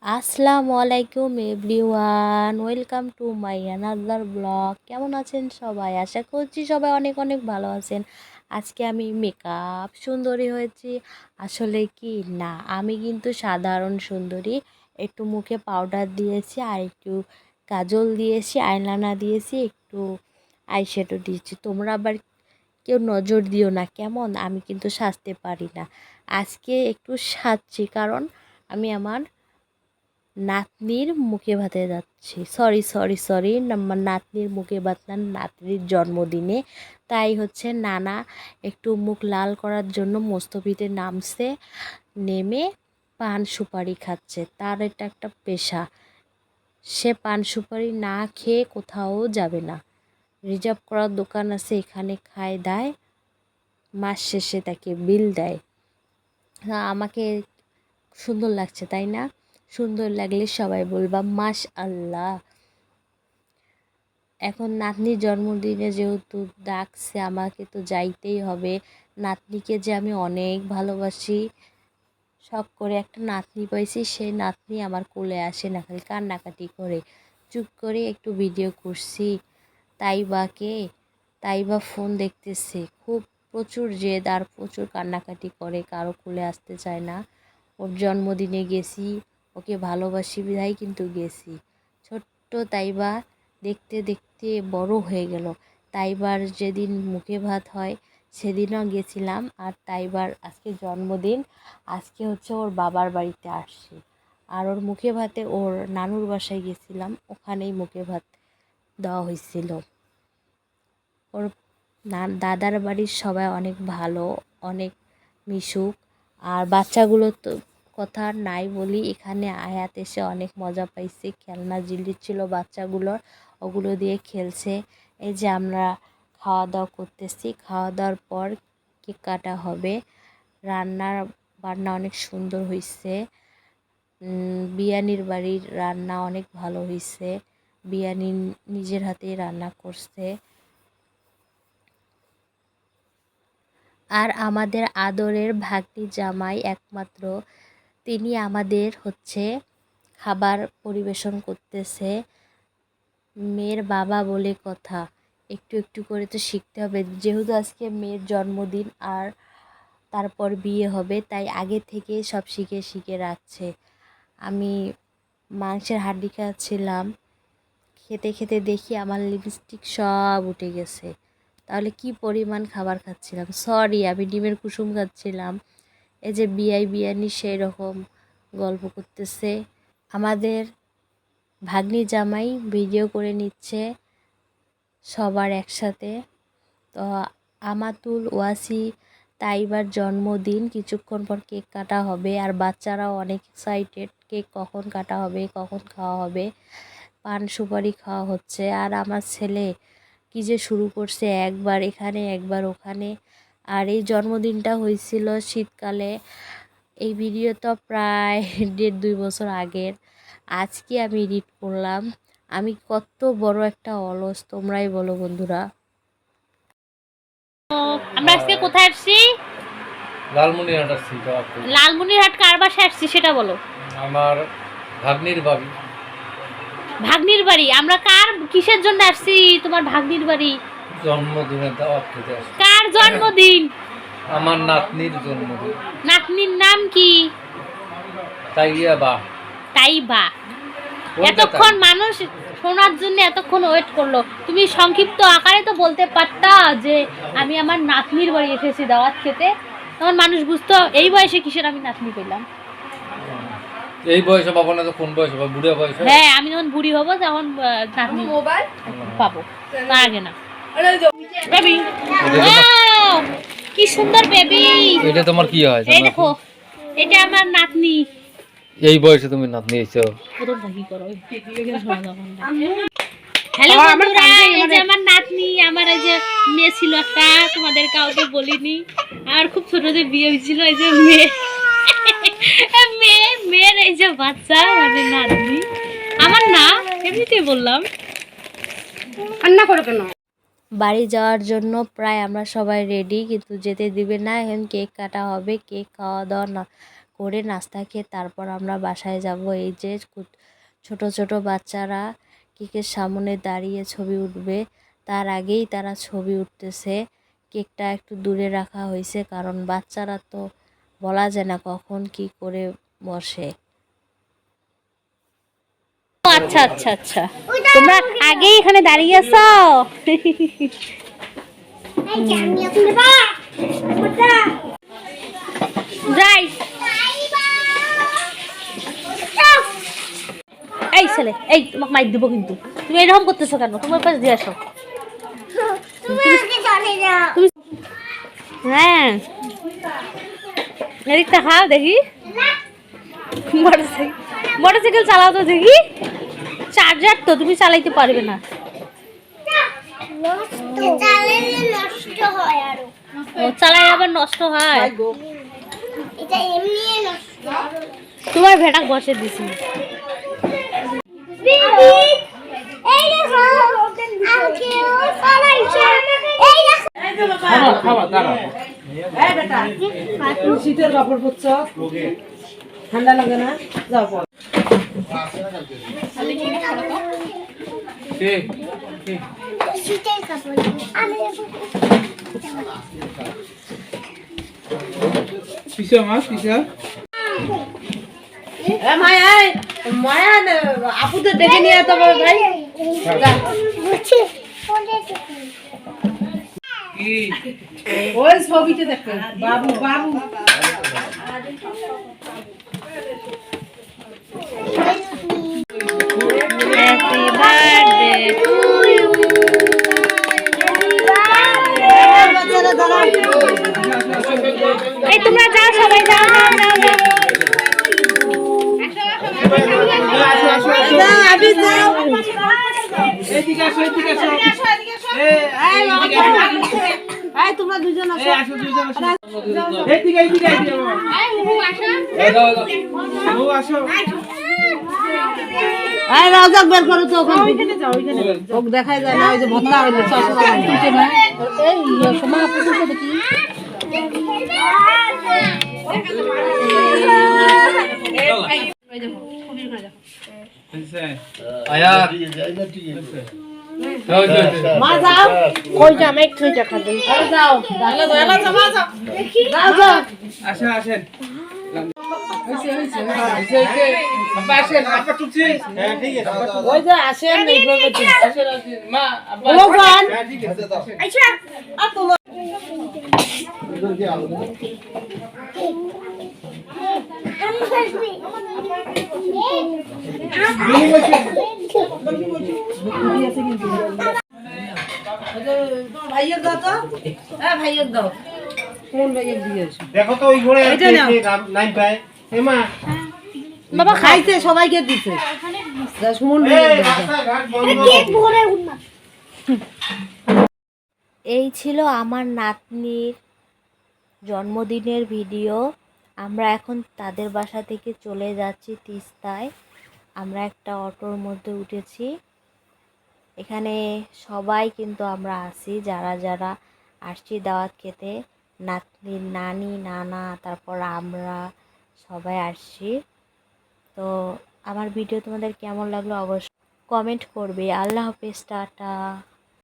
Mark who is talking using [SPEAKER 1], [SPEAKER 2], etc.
[SPEAKER 1] আসসালামু আলাইকুম everyone, welcome to my another blog. কেমন আছেন সবাই? আশা করছি সবাই অনেক অনেক ভালো আছেন। আজকে আমি মেকআপ সুন্দরী হয়েছি। আসলে কি না, আমি কিন্তু সাধারণ সুন্দরী। একটু মুখে পাউডার দিয়েছি, আর একটু কাজল দিয়েছি, আইলাইনার দিয়েছি, একটু আইশ্যাডো দিয়েছি। তোমরা আবার কেউ নজর দিও না কেমন, আমি কিন্তু সাজতে পারি না। আজকে একটু সাজছি কারণ আমি আমার নাতনির মুখে ভাতে যাচ্ছি। সরি, আমার নাতনির মুখে ভাত না, নাতনির জন্মদিনে। তাই হচ্ছে নানা একটু মুখ লাল করার জন্য মোস্তফিতে নামছে, নেমে পান সুপারি খাচ্ছে। তার এটা একটা পেশা, সে পান সুপারি না খেয়ে কোথাও যাবে না। রিজার্ভ করার দোকান আছে, এখানে খায় দায়, মাস শেষে তাকে বিল দেয়। আমাকে সুন্দর লাগছে তাই না? সুন্দর লাগলে সবাই বলবা মাশআল্লাহ। এখন নাতনির জন্মদিনে যেহেতু ডাকছে, আমাকে তো যাইতেই হবে। নাতনিকে যে আমি অনেক ভালোবাসি, শখ করে একটা নাতনি পাইছি, সেই নাতনি আমার কোলে আসে না, খালি কান্নাকাটি করে। চুপ করে একটু ভিডিও করছি। তাই বা ফোন দেখতেছে, খুব প্রচুর জেদ আর প্রচুর কান্নাকাটি করে, কারো কোলে আসতে চায় না। ওর জন্মদিনে গেছি, ওকে ভালোবাসি বিধায় কিন্তু গেছি। ছোট্ট তাইবা দেখতে দেখতে বড় হয়ে গেল। তাইবার যেদিন মুখে ভাত হয় সেদিনও গেছিলাম। আর তাইবার আজকে জন্মদিন, আজকে হচ্ছে ওর বাবার বাড়িতে আসছি। আর ওর মুখে ভাতে ওর নানুর বাসায় গেছিলাম, ওখানেই মুখে ভাত দেওয়া হয়েছিল। ওর দাদার বাড়ির সবাই অনেক ভালো, অনেক মিশুক। আর বাচ্চাগুলো তো কথা আর নাই বলি, এখানে আয়াত এসে অনেক মজা পাইছে। খেলনা জিনিস ছিল বাচ্চাগুলোর, ওগুলো দিয়ে খেলছে। এই যে আমরা খাওয়া দাওয়া করতেছি, খাওয়া দাওয়ার পর কেক কাটা হবে। বান্না অনেক সুন্দর হয়েছে। বিয়ানির বাড়ির রান্না অনেক ভালো হয়েছে। বিয়ানি নিজের হাতেই রান্না করছে। আর আমাদের আদরের ভাগ্নি জামাই একমাত্র, তিনি আমাদের হচ্ছে খাবার পরিবেশন করতেছে। মেয়ের বাবা বলে কথা, একটু একটু করে তো শিখতে হবে। যেহেতু আজকে মেয়ের জন্মদিন আর তারপর বিয়ে হবে, তাই আগে থেকে সব শিখে শিখে রাখছে। আমি মাংসের হাড্ডি খাচ্ছিলাম, খেতে খেতে দেখি আমার লিপস্টিক সব উঠে গেছে। তাহলে কি পরিমাণ খাবার খাচ্ছিলাম। সরি, আমি ডিমের কুসুম খাচ্ছিলাম। এই যে বিয়ানি সেই রকম গল্প করতেছে। আমাদের ভাগ্নি জামাই ভিডিও করে নিচ্ছে সবার একসাথে। তো আমাতুল, ওয়াসি, তাইবার জন্মদিন, কিছুক্ষণ পর কেক কাটা হবে। আর বাচ্চারাও অনেক এক্সাইটেড, কেক কখন কাটা হবে, কখন খাওয়া হবে। পান সুপারি খাওয়া হচ্ছে। আর আমার ছেলে কী যে শুরু করছে, একবার এখানে একবার ওখানে। আর এই জন্মদিনটা হয়েছিল শীতকালে। এই ভিডিও তো প্রায় 1.5-2 বছর আগের। আজকে আমি এডিট করলাম। আমি কত বড় একটা অলস, তোমরাই বলো বন্ধুরা। আমরা আজকে কোথায় আসছি?
[SPEAKER 2] লালমনিরহাট আসছি।
[SPEAKER 1] লালমনিরহাট কার বাসায় আসছি সেটা বলো।
[SPEAKER 2] আমার ভাগ্নির বাড়ি।
[SPEAKER 1] ভাগ্নির বাড়ি? আমরা কার কিসের জন্য আসছি তোমার ভাগ্নির বাড়ি?
[SPEAKER 2] জন্মদিনের দাওয়াত খেতে আসছি।
[SPEAKER 1] কার জন্মদিন?
[SPEAKER 2] আমার নাতনির জন্মদিন।
[SPEAKER 1] নাতনির নাম কি?
[SPEAKER 2] তাইবা।
[SPEAKER 1] তাইবা। এতক্ষণ মানুষ শোনার জন্য এতক্ষণ ওয়েট করলো, তুমি সংক্ষিপ্ত আকারে তো বলতে পারতা যে আমি আমার নাতনির বাড়ি এসেছি দাওয়াত খেতে, তখন মানুষ বুঝতো এই বয়সে কিসের আমি নাতনি পেলাম।
[SPEAKER 2] এই বয়সে পাবো না তো কোন বয়সে পাবো? বুড়া বয়সে।
[SPEAKER 1] হ্যাঁ, আমি যখন বুড়ি হব তখন নাতনি পাবো, তার আগে না। বেবি, কি সুন্দর বেবি।
[SPEAKER 2] এটা তোমার কি হয়?
[SPEAKER 1] এই দেখো, এটা আমার নাতনি।
[SPEAKER 2] এই বয়সে তুমি নাতনি হইছো?
[SPEAKER 1] হ্যালো বন্ধুরা, এই যে আমার নাতনি, আমার এই যে মেয়ে ছিল একটা, তোমাদের কাউকে বলিনি। আর খুব ছোটতে বিয়ে হয়েছিল। এই যে মেয়ের এই যে বাচ্চা, মানে নাতনি আমার না, এমনিতে বললাম। রান্না করো কেন? বাড়ি যাওয়ার জন্য প্রায় আমরা সবাই রেডি, কিন্তু যেতে দিবে না। এখন কেক কাটা হবে, কেক খাওয়া দাওয়া না করে নাস্তা খেয়ে তারপর আমরা বাসায় যাব। এই যে ছোট ছোট বাচ্চারা কেকের সামনে দাঁড়িয়ে ছবি উঠবে, তার আগেই তারা ছবি উঠতেছে। কেকটা একটু দূরে রাখা হয়েছে, কারণ বাচ্চারা তো বলা যায় না কখন কি করে বসে। আচ্ছা আচ্ছা আচ্ছা, তোমরা আগেই এখানে দাঁড়িয়ে আছো। যাই, এই ছেলে, এই তোমাকে মাইর দিব কিন্তু। তুমি এরকম করতেছো কেন? তোমার পাশে দিয়ে আসো। তুমি হ্যাঁ, এদিকটা খাও দেখি। মোটরসাইকেল চালাও তো দেখি। চার্জার তো তুমি চালাইতে পারবে না। ও চালাই আবার নষ্ট হয়। তোমার ভেটা বসে দিছি।
[SPEAKER 3] শীতের কাপড় পরছ, ঠান্ডা লাগে না? যাও পর। আপুদের ডেকে নিয়ে যেতে হবে ভাই। ওই ছবিতে দেখো বাবু বাবু।
[SPEAKER 1] Happy birthday to you. এই তোমরা যাও, সবাই যাও যাও যাও যাও।
[SPEAKER 3] তোমরা দুজন আসো। রাজাক বের করো তো, ওকে দেখাই যায় না। ওই যে ভত্তা হইলো এই সময় পর্যন্ত দেখি। মা যাও, কই যাম একটু দেখা দেন। যাও যাও যাও।
[SPEAKER 2] আসেন আসেন।
[SPEAKER 3] ওই যে আসেন এইভাবে
[SPEAKER 2] মা
[SPEAKER 3] ভগবান। ভাইয়ের দাও তো, হ্যাঁ ভাইয়ের দাও। কোন ভাইয়ের দিয়েছো?
[SPEAKER 4] দেখো তো ওই ঘরে নাই পায় এমা
[SPEAKER 3] বাবা খাইছে, সবাইকে দিছে। সুমন
[SPEAKER 1] এই ছিল আমার নাতনির জন্মদিনের ভিডিও। আমরা এখন তাদের বাসা থেকে চলে যাচ্ছি তিস্তায়। আমরা একটা অটোর মধ্যে উঠেছি। এখানে সবাই কিন্তু আমরা আছি, যারা যারা আসছি দাওয়াত খেতে। নাতনির নানি, নানা, তারপর আমরা সবাই আসছি। তো আমার ভিডিও তোমাদের কেমন লাগলো অবশ্যই কমেন্ট করবে। আল্লাহ হাফেজ, টাটা।